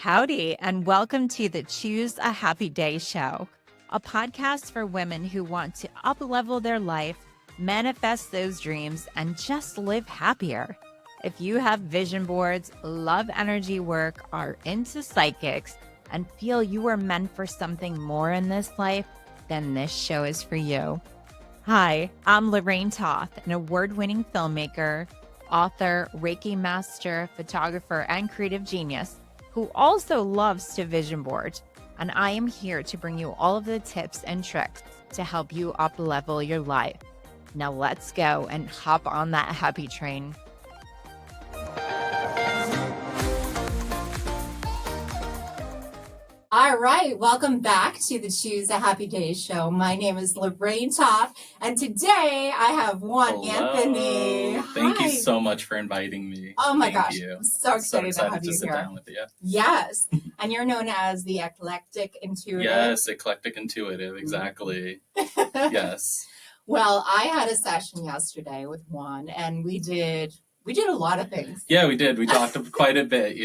Howdy, and welcome to the Choose a Happy Day show, a podcast for women who want to up-level their life, manifest those dreams, and just live happier. If you have vision boards, love energy work, are into psychics, and feel you are meant for something more in this life, then this show is for you. Hi, I'm Lorraine Toth, an award-winning filmmaker, author, Reiki master, photographer, and creative genius who also loves to vision board. And I am here to bring you all of the tips and tricks to help you up-level your life. Now let's go and hop on that happy train. All right, welcome back to the Choose a Happy Day show. My name is Lorraine Toth, and today I have Juan Anthony. Thank you so much for inviting me. Oh my Thank gosh, you. I'm so excited to have you sit here. down with you. Yes, and you're known as the Eclectic Intuitive. Yes, Eclectic Intuitive, exactly. Yes. Well, I had a session yesterday with Juan, and we did a lot of things. Yeah, we did. We talked quite a bit,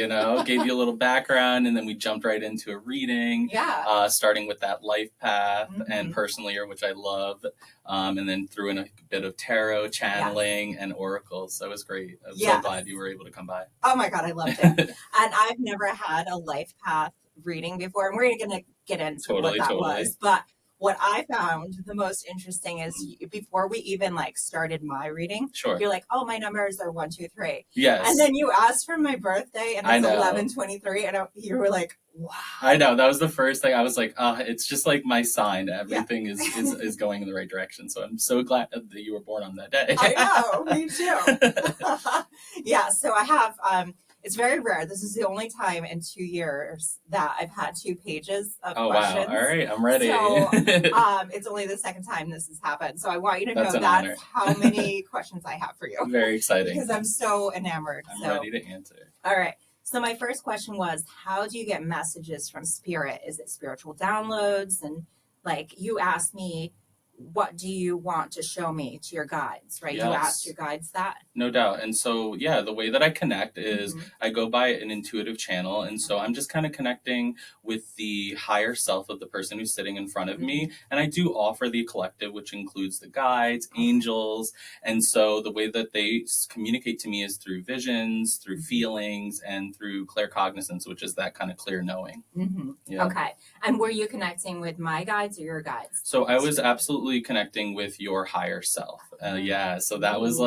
gave you a little background, and then we jumped right into a reading. Yeah. Starting with that life path and personal year, which I love, and then threw in a bit of tarot, channeling, and oracles. So it was great. I'm so glad you were able to come by. Oh my God, I loved it. And I've never had a life path reading before, and we're going to get into what that was. But what I found the most interesting is before we even started my reading, you're like, oh, my numbers are 1, 2, 3. Yes. And then you asked for my birthday and it's 11/23, and you were like, wow. I know, that was the first thing. I was like, it's just like my sign. Everything is going in the right direction. So I'm so glad that you were born on that day. I know, me too. Yeah, so I have it's very rare. This is the only time in 2 years that I've had 2 pages of questions. Wow. All right, I'm ready. So it's only the second time this has happened. So I want you to know that's how many questions I have for you. Very exciting. Because I'm so enamored. I'm ready to answer. All right. So my first question was, how do you get messages from spirit? Is it spiritual downloads? And you asked me, what do you want to show me to your guides, right? Yes. You asked your guides that. No doubt. And so, the way that I connect is I go by an intuitive channel. And so I'm just kind of connecting with the higher self of the person who's sitting in front of me. And I do offer the collective, which includes the guides, angels. And so the way that they communicate to me is through visions, through feelings, and through claircognizance, which is that kind of clear knowing. Yeah. Okay. And were you connecting with my guides or your guides? So I was absolutely connecting with your higher self. So that was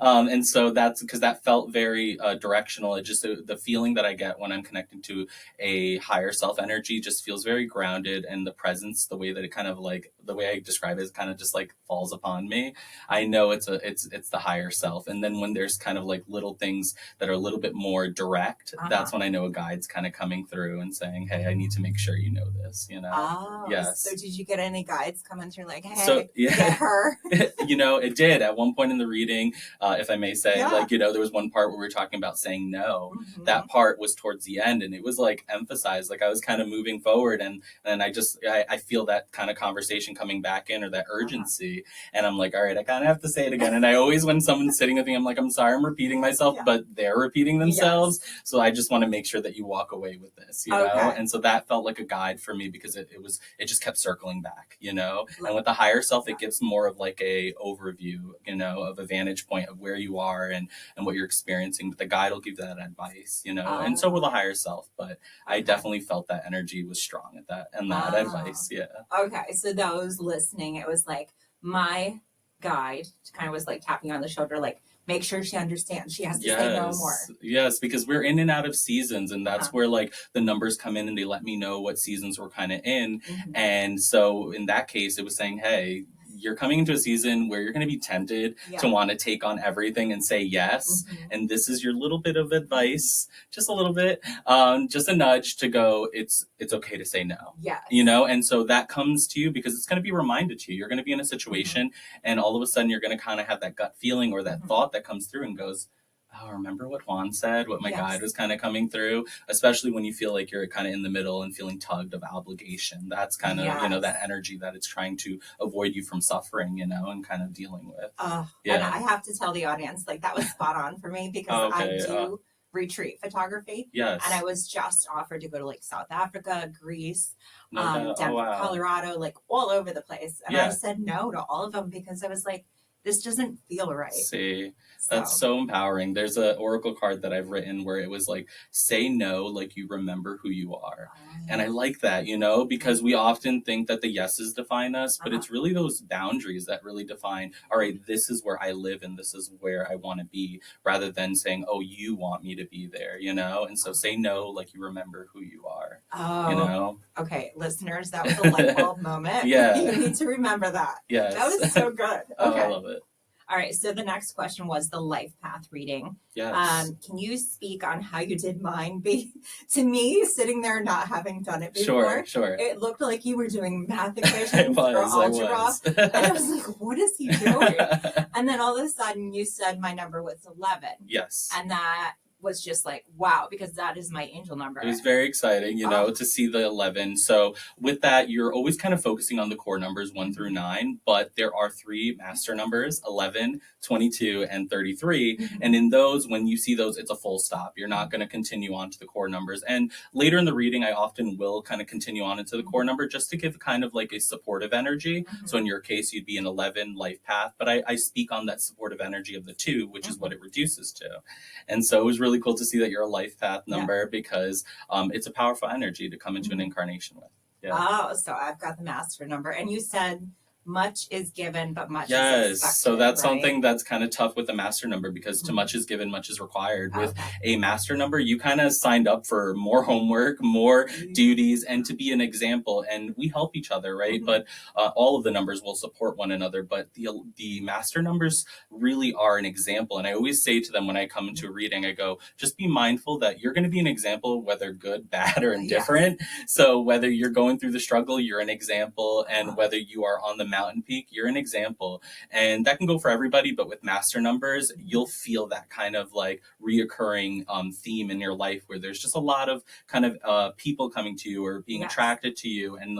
and so that's because that felt very directional. It just the feeling that I get when I'm connecting to a higher self energy just feels very grounded, and the presence, the way that it kind of the way I describe it is kind of just falls upon me. I know it's the higher self. And then when there's kind of little things that are a little bit more direct, that's when I know a guide's kind of coming through and saying, hey, I need to make sure you know this, Oh, yes. So did you get any guides coming through hey, get her? It did at one point in the reading, if I may say, there was one part where we were talking about saying no. That part was towards the end, and it was emphasized, I was kind of moving forward, and I feel that kind of conversation coming back in, or that urgency. And I'm like, all right, I kind of have to say it again. And I always, when someone's sitting with me, I'm like, I'm sorry, I'm repeating myself, but they're repeating themselves. Yes. So I just want to make sure that you walk away with this, you know? And so that felt like a guide for me, because it just kept circling back, And with the higher self, it gives more of a overview, of a vantage point of where you are and what you're experiencing. But the guide will give that advice, and so will the higher self. But I definitely felt that energy was strong at that, and that advice. Yeah. Okay. So those listening, it was my guide kind of was tapping on the shoulder, make sure she understands. She has to say no more. Yes, because we're in and out of seasons, and that's where the numbers come in, and they let me know what seasons we're kind of in. And so in that case, it was saying, hey, you're coming into a season where you're going to be tempted to want to take on everything and say yes. And this is your little bit of advice, just a little bit, just a nudge to go, it's okay to say no. Yes. And so that comes to you because it's going to be reminded to you. You're going to be in a situation and all of a sudden you're going to kind of have that gut feeling or that thought that comes through and goes, oh, remember what Juan said, what my guide was kind of coming through, especially when you feel like you're kind of in the middle and feeling tugged of obligation. That's kind of, that energy that it's trying to avoid you from suffering, and kind of dealing with. And I have to tell the audience, that was spot on for me because I do retreat photography. Yes. And I was just offered to go to like South Africa, Greece, No Denver, wow. Colorado, like all over the place. And I said no to all of them because I was like, this doesn't feel right. See, that's so empowering. There's an oracle card that I've written where it was like, say no like you remember who you are. And I like that, you know, because we often think that the yeses define us, but it's really those boundaries that really define, all right, this is where I live and this is where I want to be, rather than saying, oh, you want me to be there, you know? And so say no like you remember who you are, you know? Okay, listeners, that was a light bulb moment. Yeah. You need to remember that. Yes. That was so good. Okay. Oh, I love it. All right, so the next question was the life path reading. Yes. Can you speak on how you did mine? To me, sitting there not having done it before, Sure. It looked like you were doing math equations or algebra. And I was like, what is he doing? And then all of a sudden you said my number was 11. Yes. And that was just like, wow, because that is my angel number. It was very exciting, you know, to see the 11. So with that, you're always kind of focusing on the core numbers 1 through 9, but there are 3 master numbers, 11, 22, and 33. And in those, when you see those, it's a full stop. You're not going to continue on to the core numbers. And later in the reading, I often will kind of continue on into the core number just to give kind of like a supportive energy. So in your case, you'd be an 11 life path, but I speak on that supportive energy of the 2, which is what it reduces to. And so it was really cool to see that you're a life path number because it's a powerful energy to come into an incarnation with. Yeah. Oh, so I've got the master number. And you said much is given, but much is expected. So that's right? something that's kind of tough with the master number, because to much is given, much is required. With a master number, you kind of signed up for more homework, more duties, and to be an example. And we help each other, right? But all of the numbers will support one another. But the master numbers really are an example. And I always say to them when I come into a reading, I go, just be mindful that you're going to be an example, whether good, bad, or indifferent. So whether you're going through the struggle, you're an example. And whether you are on the mountain peak, you're an example. And that can go for everybody, but with master numbers, you'll feel that kind of like reoccurring theme in your life where there's just a lot of kind of people coming to you or being attracted to you. And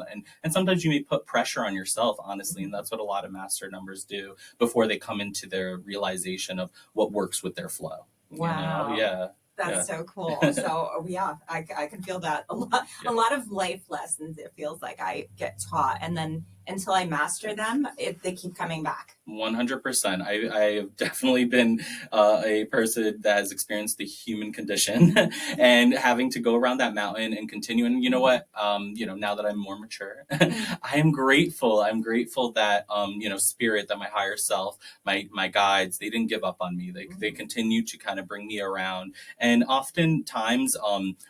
sometimes you may put pressure on yourself, honestly. And that's what a lot of master numbers do before they come into their realization of what works with their flow. Wow. You know? Yeah. That's so cool. So I can feel that a lot of life lessons. It feels like I get taught, and then until I master them, they keep coming back. 100%. I have definitely been a person that has experienced the human condition and having to go around that mountain and continue. And you know what? Now that I'm more mature, I am grateful. I'm grateful that, spirit, that my higher self, my guides, they didn't give up on me. They continue to kind of bring me around. And oftentimes,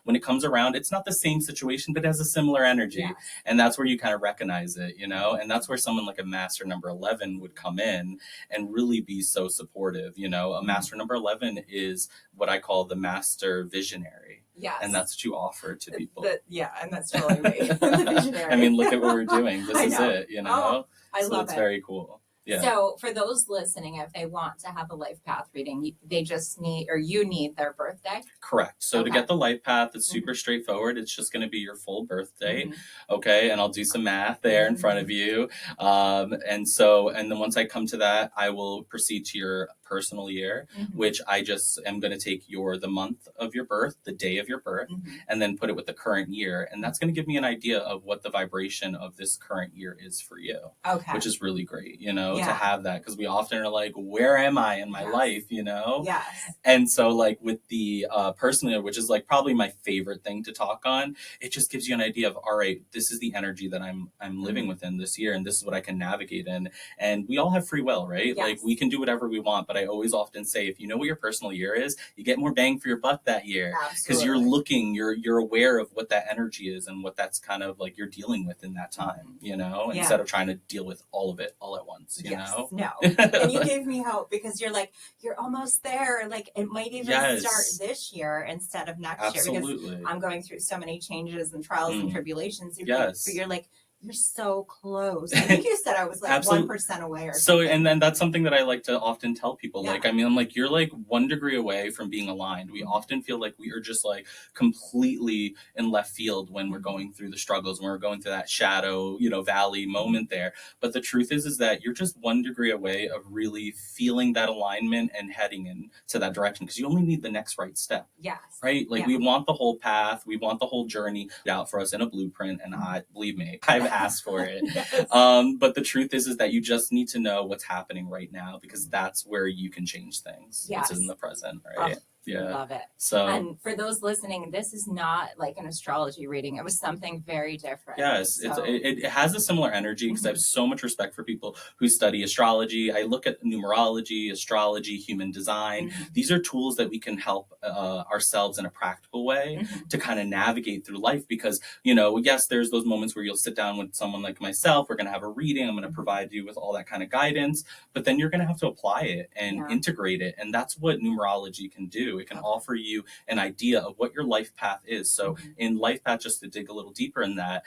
when it comes around, it's not the same situation, but it has a similar energy. Yes. And that's where you kind of recognize it, and that's where someone like a master number 11 would come in and really be so supportive. A master number 11 is what I call the master visionary. Yes. And that's what you offer to people. And that's totally me. The visionary. I mean, look at what we're doing. This is it, Oh, I love it. It's very cool. Yeah. So for those listening, if they want to have a life path reading, they just you need their birthday? Correct. So to get the life path, it's super straightforward. It's just going to be your full birth date. Okay. And I'll do some math there in front of you. And then once I come to that, I will proceed to your personal year, which I just am going to take the month of your birth, the day of your birth, and then put it with the current year. And that's going to give me an idea of what the vibration of this current year is for you. Okay. Which is really great, to have that, because we often are like, where am I in my life, Yes. And so like with the personal year, which is like probably my favorite thing to talk on, it just gives you an idea of, all right, this is the energy that I'm living within this year, and this is what I can navigate in. And we all have free will, right? Yes. Like we can do whatever we want, but I always often say, if you know what your personal year is, you get more bang for your buck that year, because you're aware of what that energy is and what that's kind of like you're dealing with in that time, instead of trying to deal with all of it all at once, you know? No. And you gave me hope, because you're like, you're almost there. Like it might even start this year instead of next year, because I'm going through so many changes and trials and tribulations. But you're like, You're so close. I think you said I was like 1% away or something. And then that's something that I like to often tell people. Like, I mean, I'm like, you're like 1 degree away from being aligned. We often feel like we are just like completely in left field when we're going through the struggles, when we're going through that shadow, valley moment there. But the truth is that you're just 1 degree away of really feeling that alignment and heading into that direction, because you only need the next right step. Yes. Right? Like we want the whole path. We want the whole journey out for us in a blueprint. And believe me, I've asked for it. Yes. But the truth is that you just need to know what's happening right now, because that's where you can change things. Yes. It's in the present, right? Yeah. Love it. So, and for those listening, this is not like an astrology reading. It was something very different. Yes, so. It has a similar energy, because I have so much respect for people who study astrology. I look at numerology, astrology, human design. These are tools that we can help ourselves in a practical way to kind of navigate through life, because, yes, there's those moments where you'll sit down with someone like myself. We're going to have a reading. I'm going to provide you with all that kind of guidance, but then you're going to have to apply it and integrate it. And that's what numerology can do. It can offer you an idea of what your life path is. So in life path, just to dig a little deeper in that,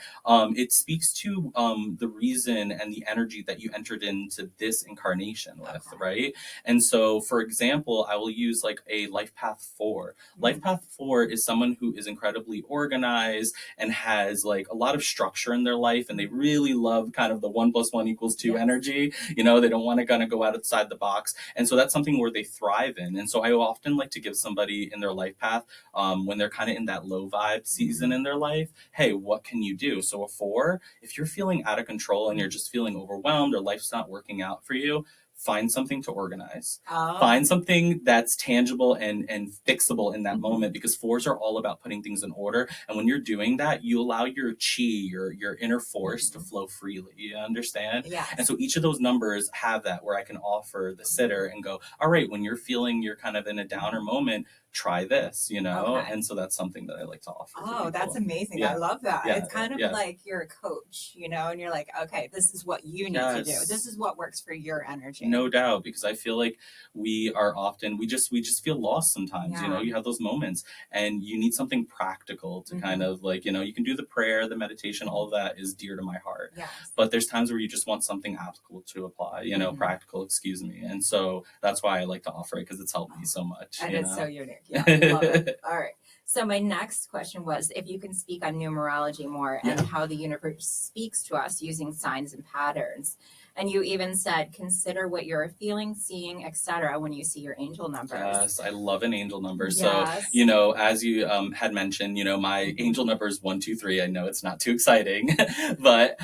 it speaks to the reason and the energy that you entered into this incarnation with, right? And so, for example, I will use like a life path 4. Life path 4 is someone who is incredibly organized and has like a lot of structure in their life, and they really love kind of the 1 + 1 = 2 energy. They don't want to kind of go outside the box. And so that's something where they thrive in. And so I often like to give somebody in their life path, when they're kind of in that low vibe season in their life, hey, what can you do? So a 4, if you're feeling out of control and you're just feeling overwhelmed or life's not working out for you, find something to organize. Find something that's tangible and fixable in that moment, because 4s are all about putting things in order. And when you're doing that, you allow your chi, your inner force to flow freely. You understand? Yes. And so each of those numbers have that, where I can offer the sitter and go, all right, when you're feeling you're kind of in a downer moment, try this, and so that's something that I like to offer. Oh, that's amazing. I love that. It's kind of like you're a coach, and you're like, okay, this is what you need to do. This is what works for your energy. No doubt, because I feel like we are often, we just feel lost sometimes. You have those moments and you need something practical to kind of like, you can do the prayer, the meditation, all of that is dear to my heart. Yes. But there's times where you just want something applicable to apply, practical, excuse me. And so that's why I like to offer it, because it's helped me so much. And it's so unique. Yeah, I love it. All right. So my next question was if you can speak on numerology more and how the universe speaks to us using signs and patterns. And you even said, consider what you're feeling, seeing, etc. when you see your angel numbers. Yes, I love an angel number. Yes. So, as you had mentioned, my angel number is 1, 2, 3. I know it's not too exciting, but,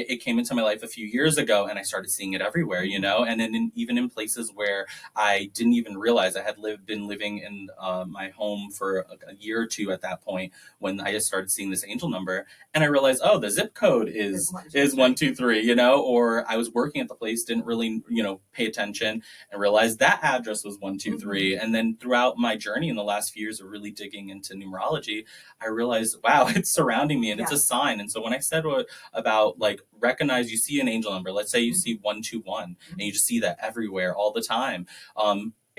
it came into my life a few years ago and I started seeing it everywhere, and then even in places where I didn't even realize. I had been living in my home for a year or 2 at that point when I just started seeing this angel number, and I realized, oh, the zip code is 1, 2, 3, or I was working at the place, didn't really, pay attention and realized that address was 1, 2, 3. And then throughout my journey in the last few years of really digging into numerology, I realized, wow, it's surrounding me and it's a sign. And so when I said about like recognize, you see an angel number, let's say you see 121 and you just see that everywhere all the time.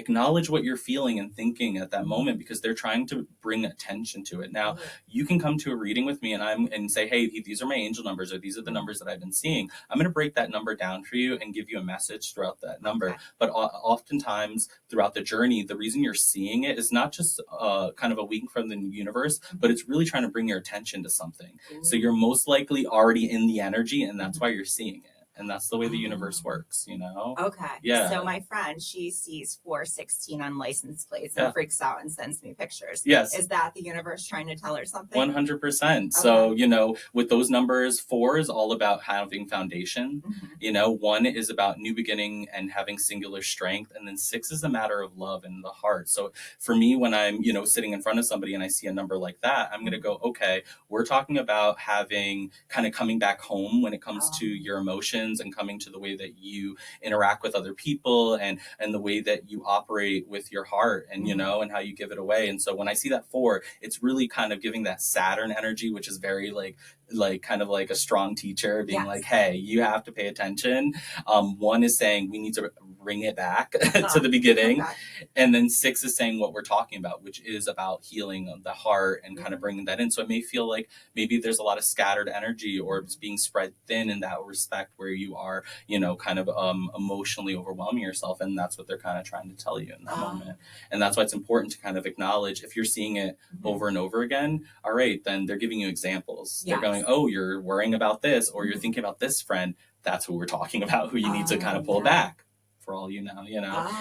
Acknowledge what you're feeling and thinking at that moment, because they're trying to bring attention to it. Now, you can come to a reading with me and say, hey, these are my angel numbers, or these are the numbers that I've been seeing. I'm going to break that number down for you and give you a message throughout that number. But oftentimes throughout the journey, the reason you're seeing it is not just kind of a wink from the universe, but it's really trying to bring your attention to something. So you're most likely already in the energy, and that's why you're seeing it. And that's the way the universe works, Okay. Yeah. So my friend, she sees 416 on license plates and freaks out and sends me pictures. Yes. Is that the universe trying to tell her something? 100%. Okay. So, with those numbers, 4 is all about having foundation. 1 is about new beginning and having singular strength. And then 6 is a matter of love and the heart. So for me, when I'm, sitting in front of somebody and I see a number like that, I'm going to go, okay, we're talking about having kind of coming back home when it comes to your emotions and coming to the way that you interact with other people and the way that you operate with your heart and, and how you give it away. And so when I see that 4, it's really kind of giving that Saturn energy, which is very like like kind of like a strong teacher being Yes. like, hey, you have to pay attention. 1 is saying we need to bring it back to the beginning. Okay. And then 6 is saying what we're talking about, which is about healing of the heart and kind of bringing that in. So it may feel like maybe there's a lot of scattered energy, or it's being spread thin in that respect where you are, you know, kind of emotionally overwhelming yourself. And that's what they're kind of trying to tell you in that moment. And that's why it's important to kind of acknowledge if you're seeing it over and over again, all right, then they're giving you examples. Yes. They're going, oh, you're worrying about this, or you're thinking about this friend. That's who we're talking about, who you need to kind of pull back. For all you know,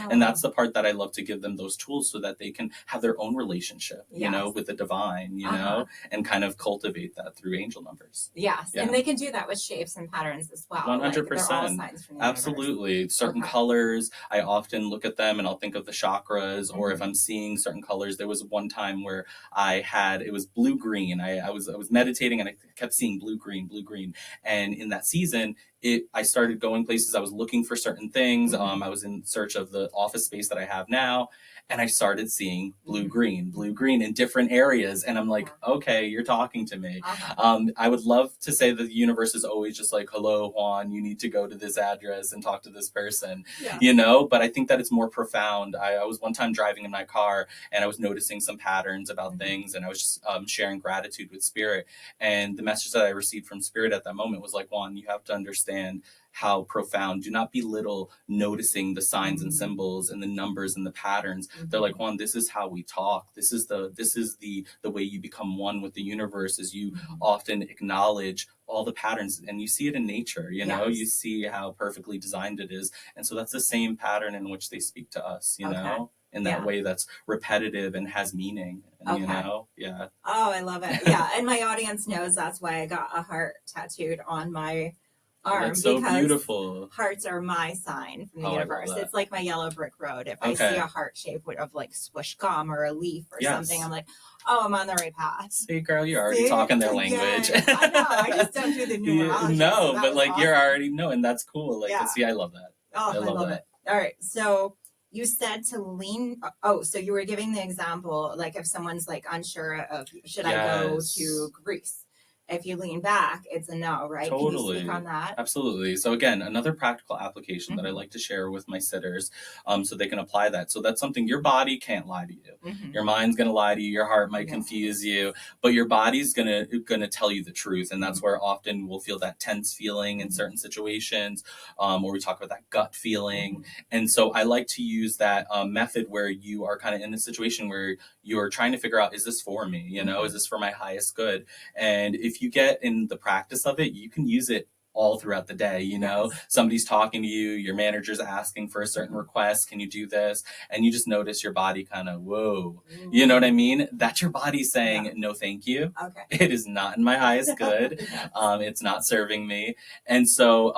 and that's the part that I love to give them those tools so that they can have their own relationship, you know, with the divine, you know, and kind of cultivate that through angel numbers. Yes. Yeah. And they can do that with shapes and patterns as well. 100%. Absolutely. Certain colors, I often look at them and I'll think of the chakras, or if I'm seeing certain colors. There was one time where it was blue green. I was meditating and I kept seeing blue green. And in that season, I started going places. I was looking for certain things. I was in search of the office space that I have now. And I started seeing blue green in different areas. And I'm like, okay, you're talking to me. I would love to say that the universe is always just like, hello, Juan, you need to go to this address and talk to this person, you know, but I think that it's more profound. I was one time driving in my car and I was noticing some patterns about things, and I was just sharing gratitude with Spirit. And the message that I received from Spirit at that moment was like, Juan, you have to understand how profound. Do not belittle noticing the signs and symbols and the numbers and the patterns. They're like, Juan, this is how we talk. This is the way you become one with the universe, is you often acknowledge all the patterns, and you see it in nature, you know, you see how perfectly designed it is. And so that's the same pattern in which they speak to us, you know, in that way that's repetitive and has meaning, you know? Yeah. Oh, I love it. Yeah. And my audience knows that's why I got a heart tattooed on my arm. That's so because beautiful. Hearts are my sign from the universe. It's like my yellow brick road. If I see a heart shape of like swish gum or a leaf or something, I'm like, oh, I'm on the right path. See, girl, you're already talking their language. I know. I just don't do the numerology. No, but like awesome. You're already knowing. That's cool. Like, see, I love that. Oh, I love it. All right. So you said to lean. Oh, so you were giving the example, like if someone's like unsure of, should I go to Greece? If you lean back, it's a no, right? Totally. Can you speak on that? Absolutely. So again, another practical application that I like to share with my sitters, so they can apply that. So that's something your body can't lie to you. Your mind's going to lie to you. Your heart might confuse you, but your body's going to tell you the truth. And that's where often we'll feel that tense feeling in certain situations, where we talk about that gut feeling. And so I like to use that method where you are kind of in a situation where you're trying to figure out, is this for me? You know, is this for my highest good? And if you get in the practice of it, you can use it all throughout the day. You know, somebody's talking to you, your manager's asking for a certain request, can you do this? And you just notice your body kind of, whoa, you know what I mean? That's your body saying, no, thank you. It is not in my highest good. It's not serving me. And so,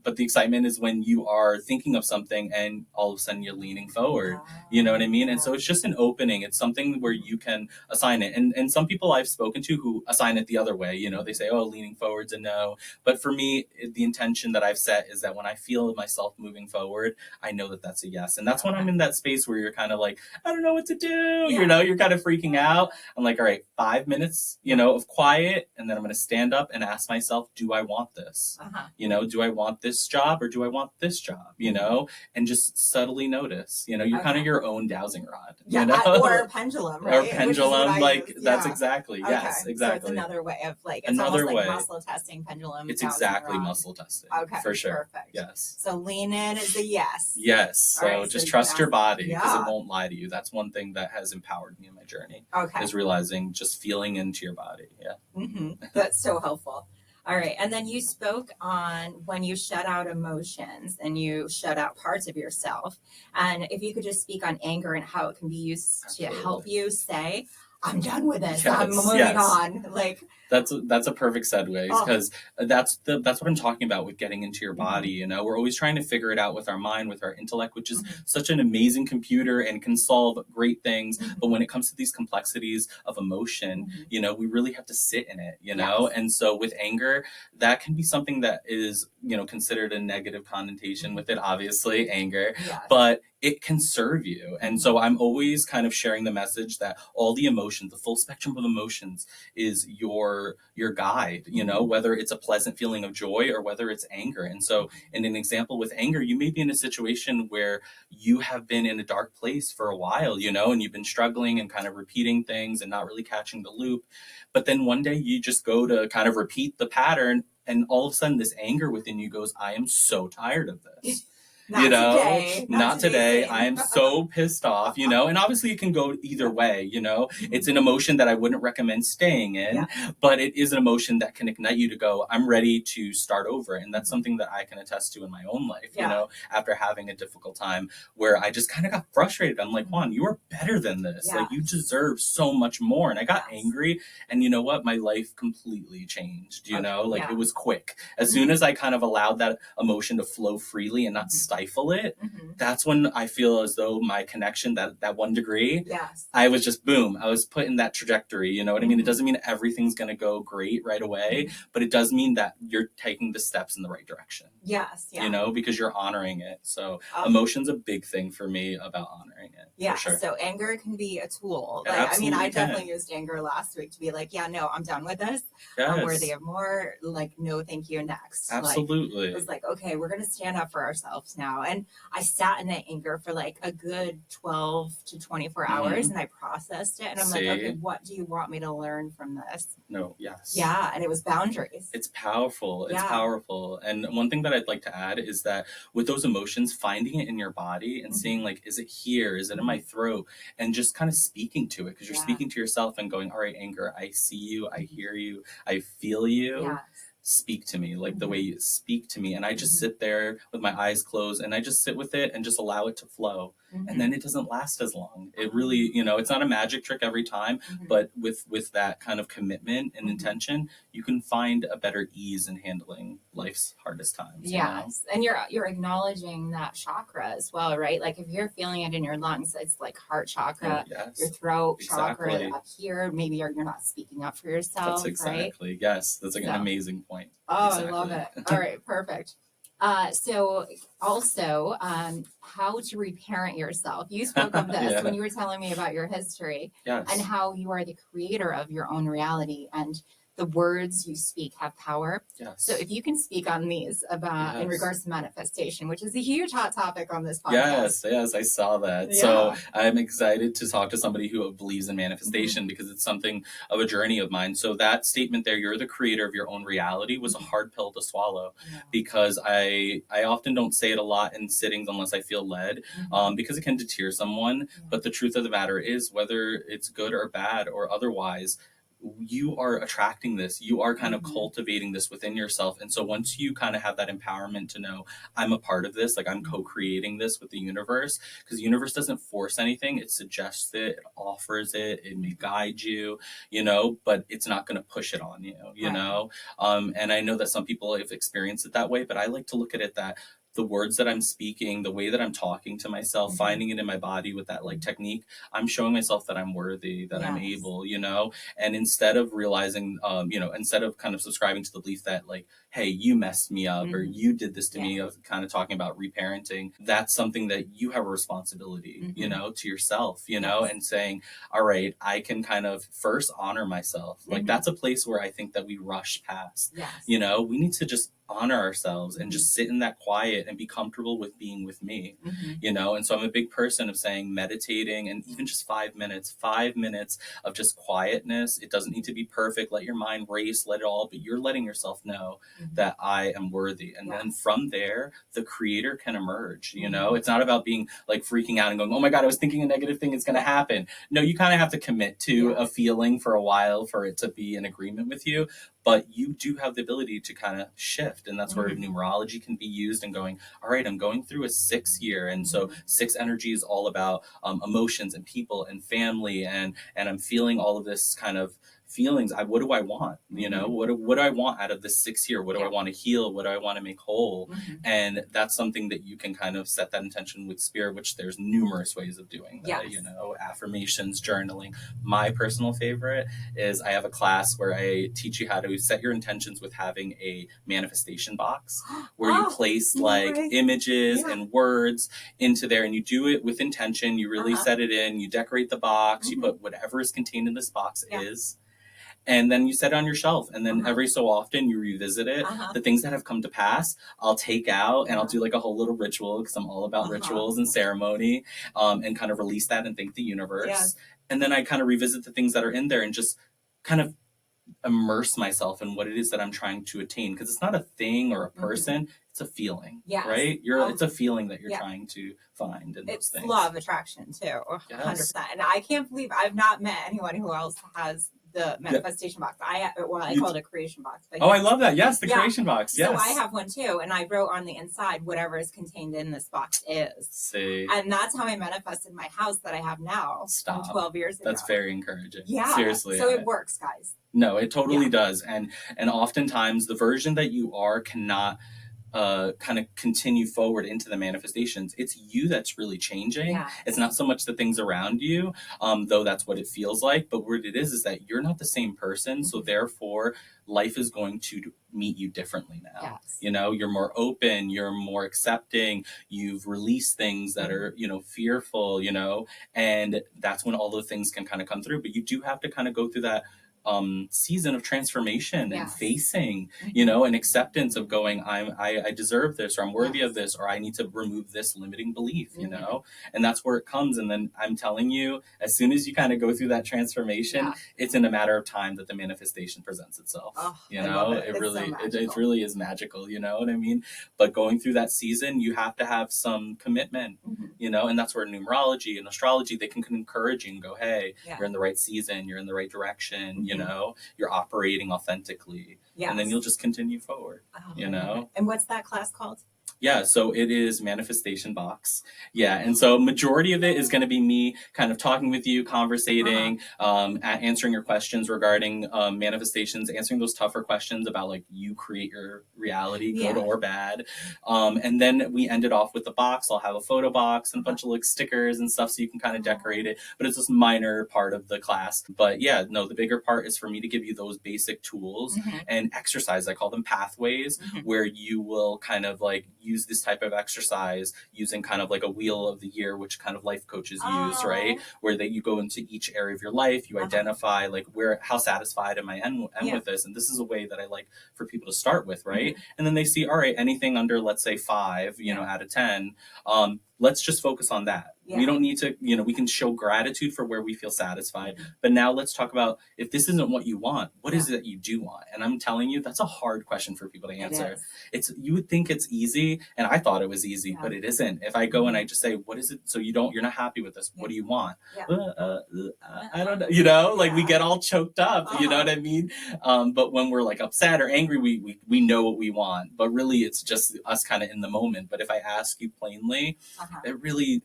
but the excitement is when you are thinking of something and all of a sudden you're leaning forward, you know what I mean? And so it's just an opening. It's something where you can assign it. And some people I've spoken to who assign it the other way, you know, they say, oh, leaning forward's a no. But for me, the intention that I've set is that when I feel myself moving forward, I know that that's a yes. And that's when I'm in that space where you're kind of like, I don't know what to do. You know, you're kind of freaking out. I'm like, all right, 5 minutes, you know, of quiet. And then I'm going to stand up and ask myself, do I want this? You know, do I want this job or do I want this job? You know, and just subtly notice, you know, you're kind of your own dowsing rod. You know? Or a pendulum, right? Or pendulum, like that's exactly. Yes, exactly. So it's another way of like, it's another almost way. Like muscle testing pendulum. It's exactly muscle testing. Okay, for sure. Perfect. Yes. So lean in is a yes. Yes. So right, just trust your body because it won't lie to you. That's one thing that has empowered me in my journey. Is realizing just feeling into your body. Yeah. That's so helpful. All right. And then you spoke on when you shut out emotions and you shut out parts of yourself. And if you could just speak on anger and how it can be used to help you say, I'm done with this. I'm moving on. Like that's a perfect segue because that's what I'm talking about with getting into your body. You know, we're always trying to figure it out with our mind, with our intellect, which is such an amazing computer and can solve great things. But when it comes to these complexities of emotion, you know, we really have to sit in it, you know? And so with anger, that can be something that is, you know, considered a negative connotation with it, obviously, anger. But it can serve you. And so I'm always kind of sharing the message that all the emotions, the full spectrum of emotions, is your guide, whether it's a pleasant feeling of joy or whether it's anger. And so in an example with anger, you may be in a situation where you have been in a dark place for a while, and you've been struggling and kind of repeating things and not really catching the loop. But then one day you just go to kind of repeat the pattern, and all of a sudden this anger within you goes, I am so tired of this. Today. Not today. I am so pissed off, and obviously it can go either way, It's an emotion that I wouldn't recommend staying in, but it is an emotion that can ignite you to go, I'm ready to start over. And that's something that I can attest to in my own life, after having a difficult time where I just kind of got frustrated. I'm like, Juan, you are better than this. Like, you deserve so much more. And I got angry, and you know what? My life completely changed, it was quick. As soon as I kind of allowed that emotion to flow freely and not stifle it, that's when I feel as though my connection, that 1 degree, I was just boom, I was put in that trajectory, you know what I mean? It doesn't mean everything's going to go great right away, but it does mean that you're taking the steps in the right direction. Because you're honoring it. So emotion's a big thing for me about honoring it. For sure. So anger can be a tool. I definitely used anger last week to be like, no, I'm done with this. I'm worthy of more. Like, no, thank you. Next. Absolutely. It was like, okay, we're going to stand up for ourselves now. And I sat in that anger for like a good 12 to 24 hours, and I processed it. And I'm like, okay, what do you want me to learn from this? No, yes. Yeah. And it was boundaries. It's powerful. It's powerful. And one thing that I'd like to add is that with those emotions, finding it in your body and seeing like, is it here? Is it in my throat? And just kind of speaking to it, because you're speaking to yourself and going, all right, anger, I see you. I hear you. I feel you. Yes. Speak to me, like the way you speak to me. And I just sit there with my eyes closed, and I just sit with it and just allow it to flow. And then it doesn't last as long. It really, it's not a magic trick every time, but with that kind of commitment and intention, you can find a better ease in handling life's hardest times. Yes. And you're acknowledging that chakra as well, right? Like if you're feeling it in your lungs, it's like heart chakra, your throat chakra up here. Maybe you're not speaking up for yourself. That's exactly. Right? Yes. That's like an amazing point. Oh, exactly. I love it. All right. Perfect. So also, how to reparent yourself. You spoke of this when you were telling me about your history and how you are the creator of your own reality, and the words you speak have power. So if you can speak on these about in regards to manifestation, which is a huge hot topic on this podcast. Yes, I saw that. So I'm excited to talk to somebody who believes in manifestation because it's something of a journey of mine. So that statement there, you're the creator of your own reality, was a hard pill to swallow because I often don't say it a lot in sittings unless I feel led, because it can deter someone. But the truth of the matter is, whether it's good or bad or otherwise, you are attracting this, you are kind of cultivating this within yourself. And so once you kind of have that empowerment to know, I'm a part of this, like I'm co-creating this with the universe, because the universe doesn't force anything, it suggests it, it offers it, it may guide you, but it's not going to push it on you, you know? And I know that some people have experienced it that way, but I like to look at it that the words that I'm speaking, the way that I'm talking to myself, finding it in my body with that like technique, I'm showing myself that I'm worthy, that I'm able, and instead of realizing, instead of kind of subscribing to the belief that like, hey, you messed me up or you did this to me, of kind of talking about reparenting, that's something that you have a responsibility, to yourself, and saying, all right, I can kind of first honor myself. Like that's a place where I think that we rush past, we need to just honor ourselves and just sit in that quiet and be comfortable with being with me, and so I'm a big person of saying meditating, and even just 5 minutes of just quietness. It doesn't need to be perfect. Let your mind race, let it all, but you're letting yourself know that I am worthy. And then from there, the creator can emerge, it's not about being like freaking out and going, oh my God, I was thinking a negative thing is going to happen. No, you kind of have to commit to a feeling for a while for it to be in agreement with you. But you do have the ability to kind of shift. And that's where numerology can be used and going, all right, I'm going through a 6 year. And so 6 energy is all about emotions and people and family. And I'm feeling all of this kind of feelings. What do I want? You know, what do I want out of this 6 year? What do I want to heal? What do I want to make whole? And that's something that you can kind of set that intention with spirit, which there's numerous ways of doing that, you know, affirmations, journaling. My personal favorite is I have a class where I teach you how to set your intentions with having a manifestation box where you place like images and words into there, and you do it with intention. You really set it in, you decorate the box, you put whatever is contained in this box is, and then you set it on your shelf, and then every so often you revisit it. The things that have come to pass, I'll take out and I'll do like a whole little ritual, because I'm all about rituals and ceremony, and kind of release that and thank the universe. And then I kind of revisit the things that are in there and just kind of immerse myself in what it is that I'm trying to attain, because it's not a thing or a person, it's a feeling, right? It's a feeling that you're trying to find in those things. It's law of attraction too, 100%. And I can't believe I've not met anyone who else has the manifestation box. I call it a creation box. But I love that. Yes, the creation box. Yes. So I have one too, and I wrote on the inside whatever is contained in this box is. See. And that's how I manifested my house that I have now. Stop. 12 years ago. That's very encouraging. Yeah. Seriously. So it works, guys. No, it totally does. And oftentimes the version that you are cannot kind of continue forward into the manifestations. It's you that's really changing. It's not so much the things around you, though that's what it feels like. But what it is that you're not the same person. So therefore, life is going to meet you differently now. You know, you're more open, you're more accepting, you've released things that are, you know, fearful, you know, and that's when all those things can kind of come through. But you do have to kind of go through that season of transformation and facing, you know, and acceptance of going, I deserve this, or I'm worthy of this, or I need to remove this limiting belief, you know, and that's where it comes. And then I'm telling you, as soon as you kind of go through that transformation, it's in a matter of time that the manifestation presents itself. You know, it really is magical, you know what I mean? But going through that season, you have to have some commitment, you know, and that's where numerology and astrology, they can encourage you and go, hey, you're in the right season, you're in the right direction, you know, you're operating authentically, and then you'll just continue forward, you know. And what's that class called? Yeah, so it is Manifestation Box. Yeah, and so majority of it is going to be me kind of talking with you, conversating, answering your questions regarding manifestations, answering those tougher questions about like you create your reality, good or bad. And then we end it off with the box. I'll have a photo box and a bunch of like stickers and stuff so you can kind of decorate it. But it's this minor part of the class. But yeah, no, the bigger part is for me to give you those basic tools and exercise. I call them pathways, where you will kind of like use this type of exercise using kind of like a wheel of the year, which kind of life coaches use, right? Where you go into each area of your life, you identify like how satisfied am I with this? And this is a way that I like for people to start with, right? And then they see, all right, anything under, let's say 5, you know, out of 10, let's just focus on that. We don't need to, you know, we can show gratitude for where we feel satisfied. But now let's talk about, if this isn't what you want, what is it that you do want? And I'm telling you, that's a hard question for people to answer. You would think it's easy, and I thought it was easy, but it isn't. If I go and I just say, what is it? So you're not happy with this. What do you want? I don't know, you know, like we get all choked up, you know what I mean? But when we're like upset or angry, we know what we want, but really it's just us kind of in the moment. But if I ask you plainly, it really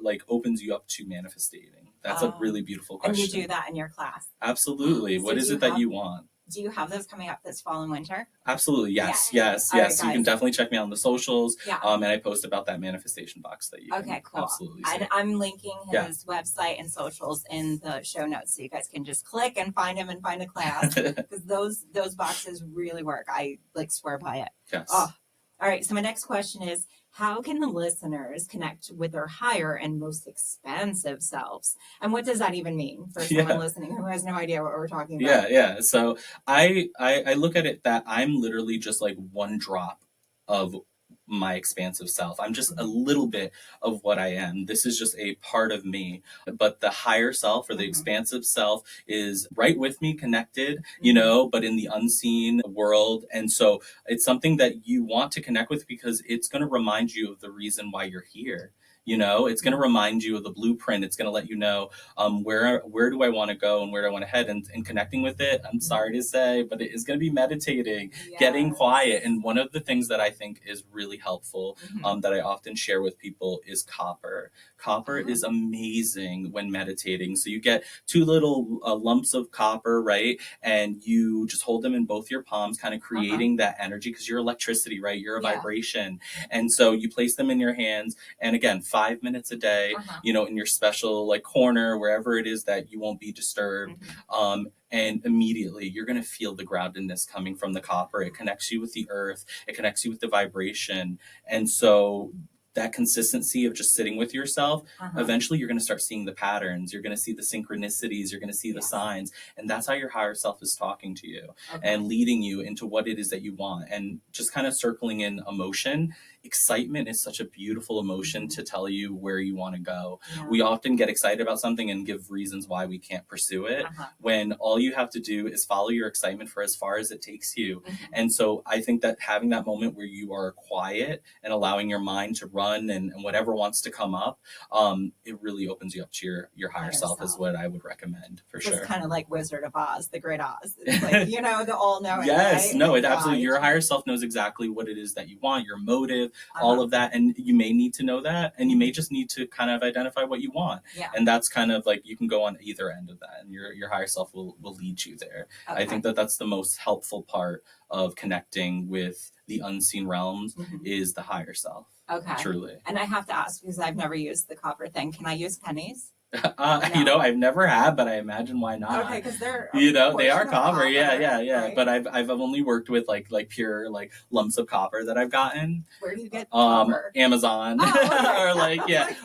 like opens you up to manifesting. That's a really beautiful question. And you do that in your class? Absolutely. So what is it that you want? Do you have those coming up this fall and winter? Absolutely. Yes. Yes. Right, you can definitely check me on the socials. And I post about that manifestation box that you can cool. Absolutely see. I'm linking his website and socials in the show notes, so you guys can just click and find him and find a class, because those boxes really work. I like swear by it. Yes. All right. So my next question is, how can the listeners connect with their higher and most expansive selves? And what does that even mean for someone listening who has no idea what we're talking about? Yeah. So I look at it that I'm literally just like one drop of my expansive self. I'm just a little bit of what I am. This is just a part of me. But the higher self, or the expansive self, is right with me, connected, you know, but in the unseen world. And so it's something that you want to connect with, because it's going to remind you of the reason why you're here. You know, it's going to remind you of the blueprint. It's going to let you know where do I want to go and where do I want to head, and connecting with it. I'm sorry to say, but it is going to be meditating, getting quiet. And one of the things that I think is really helpful that I often share with people is copper. Copper is amazing when meditating. So you get 2 little lumps of copper, right? And you just hold them in both your palms, kind of creating that energy, because you're electricity, right? You're a vibration. And so you place them in your hands. And again, 5 minutes a day, you know, in your special like corner, wherever it is that you won't be disturbed. And immediately you're going to feel the groundedness coming from the copper. It connects you with the earth. It connects you with the vibration. And so that consistency of just sitting with yourself, eventually you're going to start seeing the patterns. You're going to see the synchronicities. You're going to see the signs. And that's how your higher self is talking to you and leading you into what it is that you want. And just kind of circling in emotion. Excitement is such a beautiful emotion to tell you where you want to go. We often get excited about something and give reasons why we can't pursue it, when all you have to do is follow your excitement for as far as it takes you. And so I think that having that moment where you are quiet and allowing your mind to run and whatever wants to come up, it really opens you up to your higher self is what I would recommend for sure. It's kind of like Wizard of Oz, the Great Oz. It's like, you know, the all-knowing. Yes, right? no, it absolutely, your higher self knows exactly what it is that you want, your motive, all of that. And you may need to know that, and you may just need to kind of identify what you want. And that's kind of like, you can go on either end of that, and your higher self will lead you there. I think that that's the most helpful part of connecting with the unseen realms is the higher self. Truly. And I have to ask, because I've never used the copper thing, can I use pennies? No. You know, I've never had, but I imagine why not. Okay, because they're, you know, they are copper. Yeah. Right? But I've only worked with like pure like lumps of copper that I've gotten. Where do you get copper? Amazon. Or like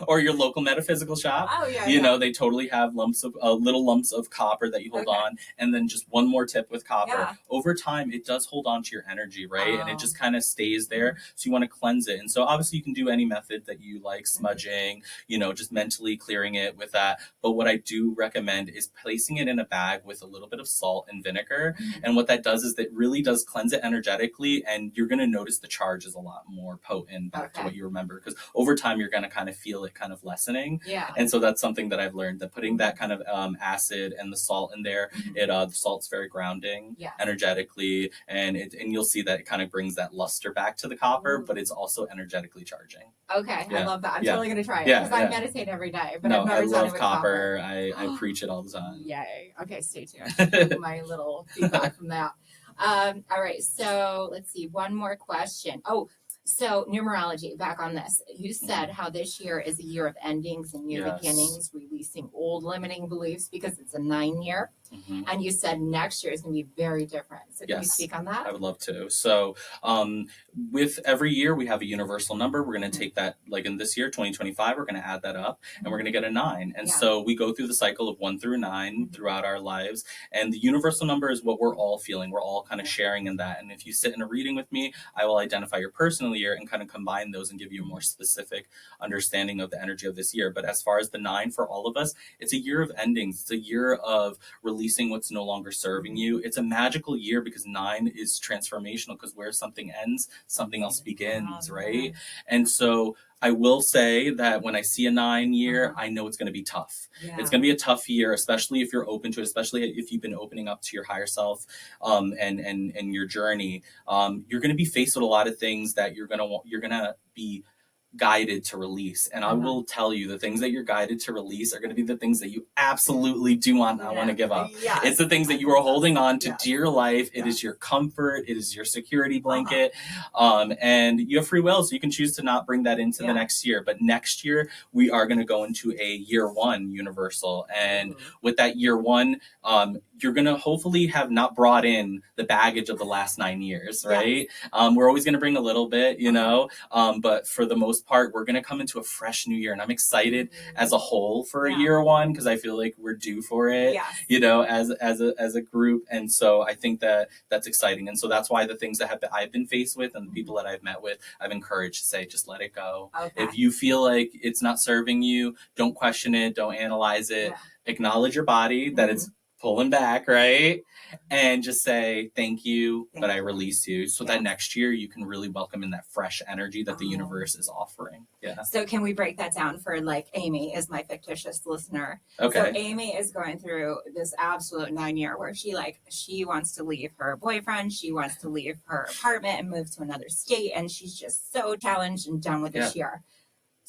or your local metaphysical shop. You know, they totally have lumps of little lumps of copper that you hold on, and then just one more tip with copper. Over time, it does hold on to your energy, right? And it just kind of stays there. So you want to cleanse it, and so obviously you can do any method that you like, smudging. You know, just mentally clearing it with that. But what I do recommend is placing it in a bag with a little bit of salt and vinegar. And what that does is that really does cleanse it energetically, and you're going to notice the charge is a lot more potent back to what you remember, because over time you're going to kind of feel it kind of lessening. And so that's something that I've learned, that putting that kind of acid and the salt in there, the salt's very grounding energetically, and you'll see that it kind of brings that luster back to the copper, but it's also energetically charging. I love that. I'm totally going to try it, because I meditate every day, but I've never done it with copper. I preach it all the time. Yay. Okay, stay tuned. My little feedback from that. All right, so let's see. One more question. So numerology, back on this. You said how this year is a year of endings and new beginnings, releasing old limiting beliefs, because it's a 9 year. And you said next year is going to be very different. So can you speak on that? I would love to. So with every year, we have a universal number. We're going to take that, like in this year, 2025, we're going to add that up, and we're going to get a 9. And so we go through the cycle of 1 through 9 throughout our lives. And the universal number is what we're all feeling. We're all kind of sharing in that. And if you sit in a reading with me, I will identify your personal year and kind of combine those and give you a more specific understanding of the energy of this year. But as far as the 9 for all of us, it's a year of endings. It's a year of releasing what's no longer serving you. It's a magical year because 9 is transformational, because where something ends, something else begins, right? And so I will say that when I see a 9 year, I know it's going to be tough. It's going to be a tough year, especially if you're open to it, especially if you've been opening up to your higher self and your journey. You're going to be faced with a lot of things that you're going to be guided to release. And I will tell you, the things that you're guided to release are going to be the things that you absolutely do not want to give up. It's the things that you are holding on to dear life. It is your comfort. It is your security blanket. And you have free will, so you can choose to not bring that into the next year. But next year, we are going to go into a year 1 universal. And with that year 1, you're going to hopefully have not brought in the baggage of the last 9 years, right? We're always going to bring a little bit, you know, but for the most part, we're going to come into a fresh new year. And I'm excited as a whole for a year 1, because I feel like we're due for it, you know, as a group. And so I think that that's exciting. And so that's why the things that I've been faced with and the people that I've met with, I've encouraged to say, just let it go. If you feel like it's not serving you, don't question it, don't analyze it. Acknowledge your body, that it's pulling back, right? And just say, thank you, but I release you. So that next year you can really welcome in that fresh energy that the universe is offering. Yeah. So can we break that down for like Amy is my fictitious listener. Okay. So Amy is going through this absolute 9-year where she wants to leave her boyfriend. She wants to leave her apartment and move to another state. And she's just so challenged and done with this year.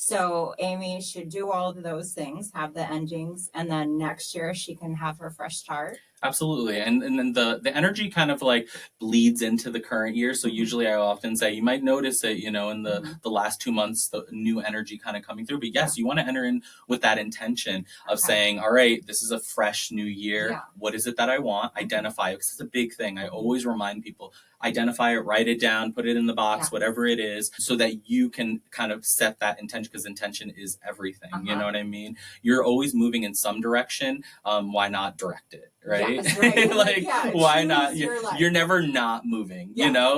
So Amy should do all of those things, have the endings, and then next year she can have her fresh start. Absolutely. And then the energy kind of like bleeds into the current year. So usually I often say you might notice it, in the last 2 months, the new energy kind of coming through. But yes, you want to enter in with that intention of saying, all right, this is a fresh new year. Yeah. What is it that I want? Identify it, because it's a big thing. I always remind people, identify it, write it down, put it in the box, whatever it is, so that you can kind of set that intention, because intention is everything. You know what I mean? You're always moving in some direction. Why not direct it? Right? Yes, right. Why not? You're never not moving,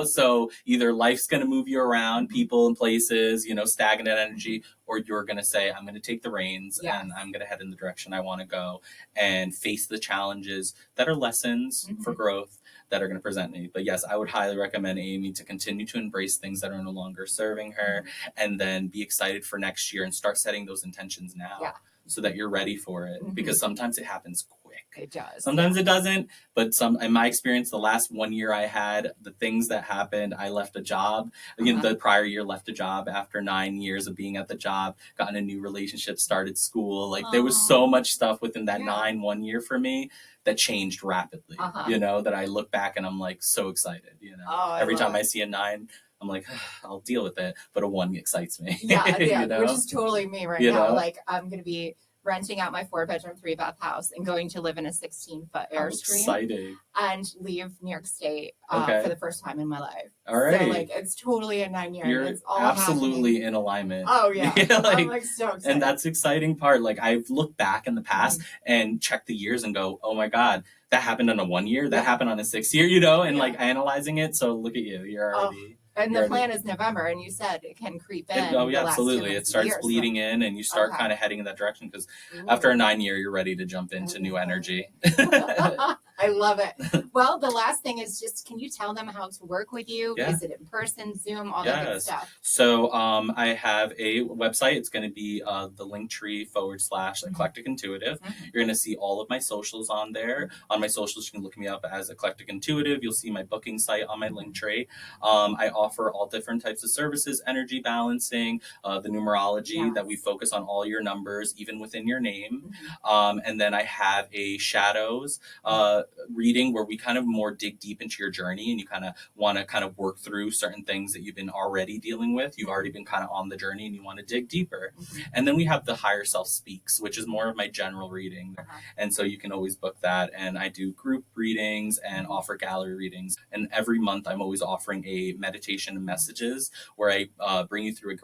So either life's going to move you around, people and places, stagnant energy, or you're going to say, I'm going to take the reins and I'm going to head in the direction I want to go and face the challenges that are lessons for growth that are going to present me. But yes, I would highly recommend Amy to continue to embrace things that are no longer serving her, and then be excited for next year and start setting those intentions now so that you're ready for it, because sometimes it happens quick. It does. Sometimes it doesn't, but in my experience, the last 1 year I had, the things that happened, I left a job. Again, the prior year left a job after 9 years of being at the job, got in a new relationship, started school. Like there was so much stuff within that 1 year for me that changed rapidly, that I look back and I'm like so excited, every time I see a 9, I'm like, I'll deal with it. But a 1 excites me. Yeah, which is totally me right now. Like I'm going to be renting out my 4-bedroom, 3-bath house and going to live in a 16-foot Airstream. Exciting. And leave New York State for the first time in my life. All right. So like it's totally a 9 year. You're it's all absolutely happening. In alignment. Oh yeah. I'm like so excited. And that's the exciting part. Like I've looked back in the past and checked the years and go, oh my God, that happened in a 1 year, that happened on a 6 year, and like analyzing it. So look at you. You're already and the plan is November, and you said it can creep in. Oh yeah, absolutely. It starts bleeding in, and you start kind of heading in that direction, because after a 9 year, you're ready to jump into new energy. I love it. Well, the last thing is just, can you tell them how to work with you? Yeah. Is it in person, Zoom, all that good stuff? So I have a website. It's going to be the Linktree / Eclectic Intuitive. You're going to see all of my socials on there. On my socials, you can look me up as Eclectic Intuitive. You'll see my booking site on my Linktree. I offer all different types of services, energy balancing, the numerology that we focus on all your numbers, even within your name. And then I have a shadows reading where we kind of more dig deep into your journey, and you kind of want to kind of work through certain things that you've been already dealing with. You've already been kind of on the journey and you want to dig deeper. And then we have the Higher Self Speaks, which is more of my general reading. And so you can always book that. And I do group readings and offer gallery readings. And every month I'm always offering a meditation and messages where I bring you through a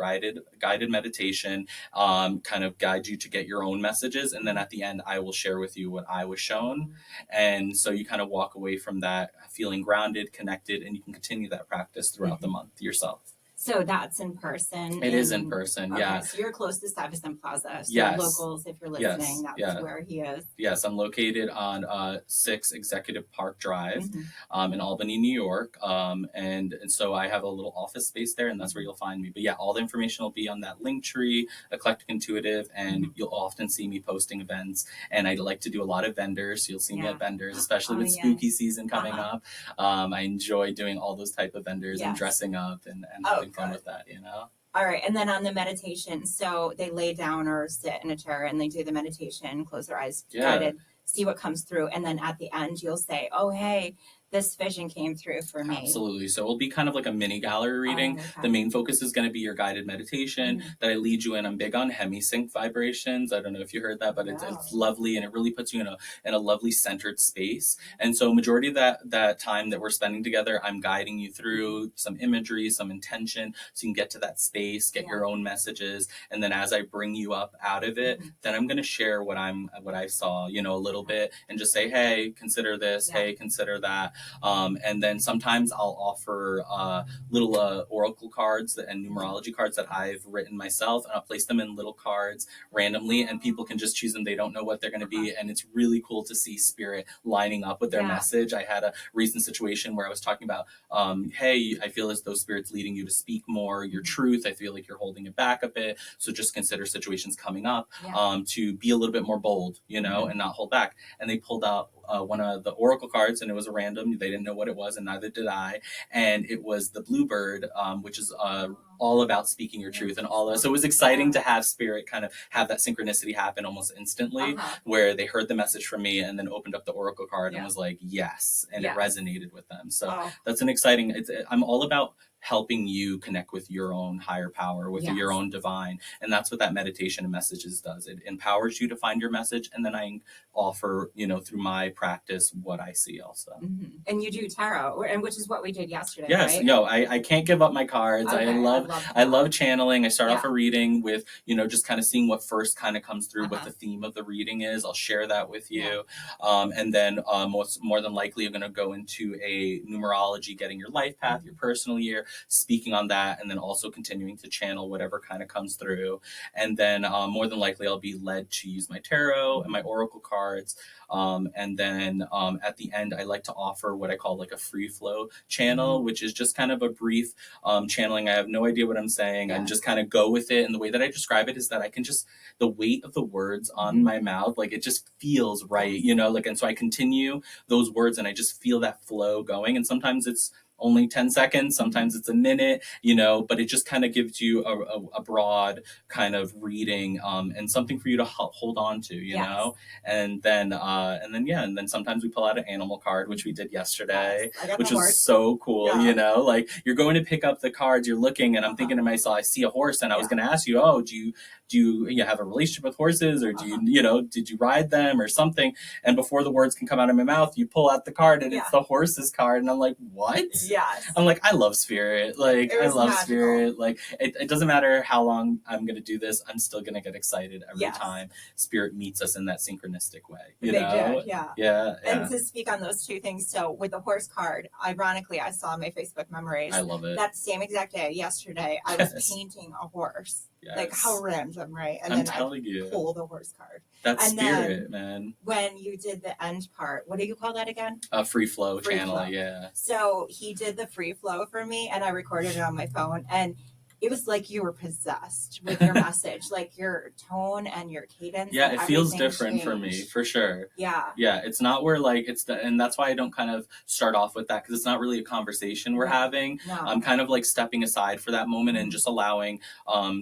guided meditation, kind of guide you to get your own messages. And then at the end, I will share with you what I was shown. And so you kind of walk away from that feeling grounded, connected, and you can continue that practice throughout the month yourself. So that's in person. It is in person, yeah. So you're close to Stuyvesant Plaza. So yes. Locals, if you're listening, that's where he is. Yes, I'm located on 6 Executive Park Drive in Albany, New York. And so I have a little office space there, and that's where you'll find me. But yeah, all the information will be on that Linktree, Eclectic Intuitive, and you'll often see me posting events. And I like to do a lot of vendors. So you'll see me at vendors, especially with spooky season coming up. I enjoy doing all those type of vendors and dressing up and having fun with that, All right. And then on the meditation, so they lay down or sit in a chair and they do the meditation, close their eyes, guided, see what comes through. And then at the end, you'll say, oh, hey, this vision came through for me. Absolutely. So it'll be kind of like a mini gallery reading. The main focus is going to be your guided meditation that I lead you in. I'm big on hemisync vibrations. I don't know if you heard that, but it's lovely, and it really puts you in a lovely centered space. And so majority of that time that we're spending together, I'm guiding you through some imagery, some intention, so you can get to that space, get your own messages. And then as I bring you up out of it, then I'm going to share what I saw, a little bit, and just say, hey, consider this, hey, consider that. And then sometimes I'll offer little oracle cards and numerology cards that I've written myself, and I'll place them in little cards randomly, and people can just choose them. They don't know what they're going to be, and it's really cool to see spirit lining up with their message. I had a recent situation where I was talking about, hey, I feel as though spirit's leading you to speak more your truth. I feel like you're holding it back a bit, so just consider situations coming up to be a little bit more bold, you know, and not hold back. And they pulled out one of the oracle cards, and it was a random. They didn't know what it was, and neither did I. And it was the bluebird, which is all about speaking your truth and all of. So it was exciting to have spirit kind of have that synchronicity happen almost instantly, where they heard the message from me and then opened up the oracle card and was like, yes, and it resonated with them. So that's an exciting. I'm all about helping you connect with your own higher power, with your own divine. And that's what that meditation and messages does. It empowers you to find your message. And then I offer, you know, through my practice, what I see also. And you do tarot, and which is what we did yesterday. Yes. Right? No, I can't give up my cards. Okay, I love channeling. I start off a reading with, you know, just kind of seeing what first kind of comes through, what the theme of the reading is. I'll share that with you. And then more than likely, I'm going to go into a numerology, getting your life path, your personal year, speaking on that, and then also continuing to channel whatever kind of comes through. And then more than likely I'll be led to use my tarot and my oracle cards. And then at the end, I like to offer what I call like a free flow channel, which is just kind of a brief channeling. I have no idea what I'm saying. I just kind of go with it. And the way that I describe it is that I can just, the weight of the words on my mouth, like it just feels right, you know, like, and so I continue those words and I just feel that flow going. And sometimes it's only 10 seconds, sometimes it's a minute, you know, but it just kind of gives you a broad kind of reading and something for you to hold on to, you know, and then sometimes we pull out an animal card, which we did yesterday, which was so cool, you know, like you're going to pick up the cards, you're looking, and I'm thinking to myself, I see a horse, and I was going to ask you, oh, do you have a relationship with horses, or do you know, did you ride them or something? And before the words can come out of my mouth, you pull out the card, and it's the horse's card, and I'm like, what? Yes. I'm like, I love spirit. Like, I love magical. Spirit. Like, it doesn't matter how long I'm going to do this. I'm still going to get excited every time spirit meets us in that synchronistic way. You know? Did, yeah. And to speak on those two things, so with the horse card, ironically, I saw my Facebook memories. I love it. That same exact day, yesterday, I was painting a horse. Yes. Like, how random, right? And I'm then telling I you. pull the horse card. That's and spirit, man. When you did the end part, what do you call that again? A free flow channel, yeah. So he did the free flow for me, and I recorded it on my phone, and it was like you were possessed with your message, like your tone and your cadence. Yeah, it feels different for me, for sure. Yeah. Yeah, it's not where like and that's why I don't kind of start off with that, because it's not really a conversation we're having. No. I'm kind of like stepping aside for that moment and just allowing,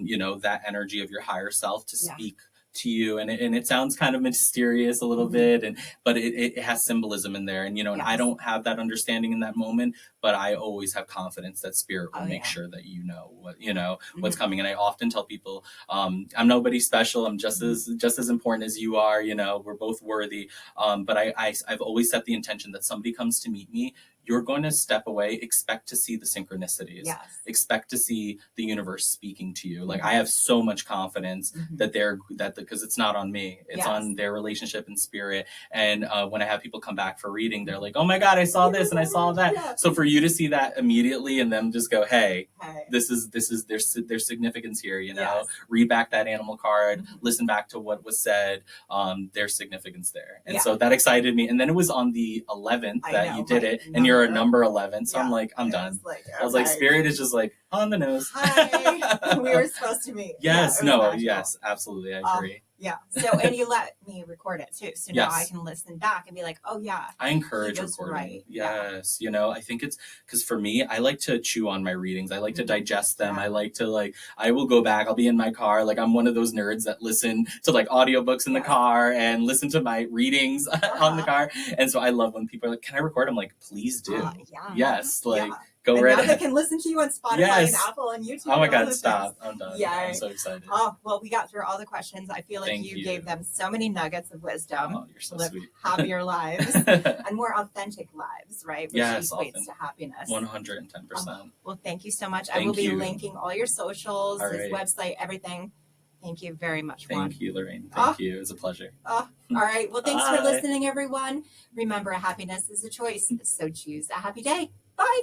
you know, that energy of your higher self to speak to you, and it sounds kind of mysterious a little bit, but it has symbolism in there, and you know, and I don't have that understanding in that moment, but I always have confidence that spirit will make sure that you know what, you know, what's coming. And I often tell people, I'm nobody special. I'm just as important as you are. You know, we're both worthy. But I've always set the intention that somebody comes to meet me, you're going to step away, expect to see the synchronicities, expect to see the universe speaking to you. Like, I have so much confidence that because it's not on me, it's on their relationship and spirit. And when I have people come back for reading, they're like, oh my God, I saw this and I saw that. So for you to see that immediately and them just go, hey, this is there's significance here, you know, read back that animal card, listen back to what was said, there's significance there. And so that excited me. And then it was on the 11th that you did it, and you're a number 11. So I'm like, I'm done. I was like, spirit is just like on the nose. Hi. We were supposed to meet. Yes, yes, absolutely. I agree. Yeah. So, and you let me record it too. So now I can listen back and be like, oh yeah. I encourage recording. Right. Yes. You know, I think it's because for me, I like to chew on my readings. I like to digest them. I like to I will go back. I'll be in my car. Like, I'm one of those nerds that listen to like audiobooks in the car and listen to my readings on the car. And so I love when people are like, can I record? I'm like, please do. Yes. Like, go and right now they can listen to you on Spotify and Apple and YouTube. Oh my God, stop. I'm done. Yeah. I'm so excited. Oh, well, we got through all the questions. I feel like you gave them so many nuggets of wisdom. Oh, you're so live sweet. happier lives and more authentic lives, right? Which equates to happiness. 110%. Well, thank you so much. I will be linking all your socials, his website, everything Thank you very much, Juan. Thank you, Lorraine. Thank you. It was a pleasure. All right. Well, thanks Bye. for listening, everyone. Remember, happiness is a choice, so choose a happy day. Bye.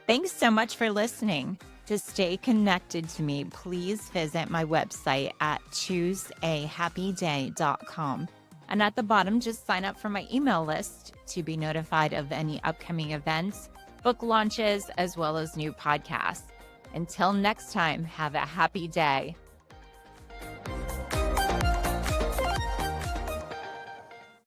Thanks so much for listening. To stay connected to me, please visit my website at chooseahappyday.com. And at the bottom, just sign up for my email list to be notified of any upcoming events, book launches, as well as new podcasts. Until next time, have a happy day.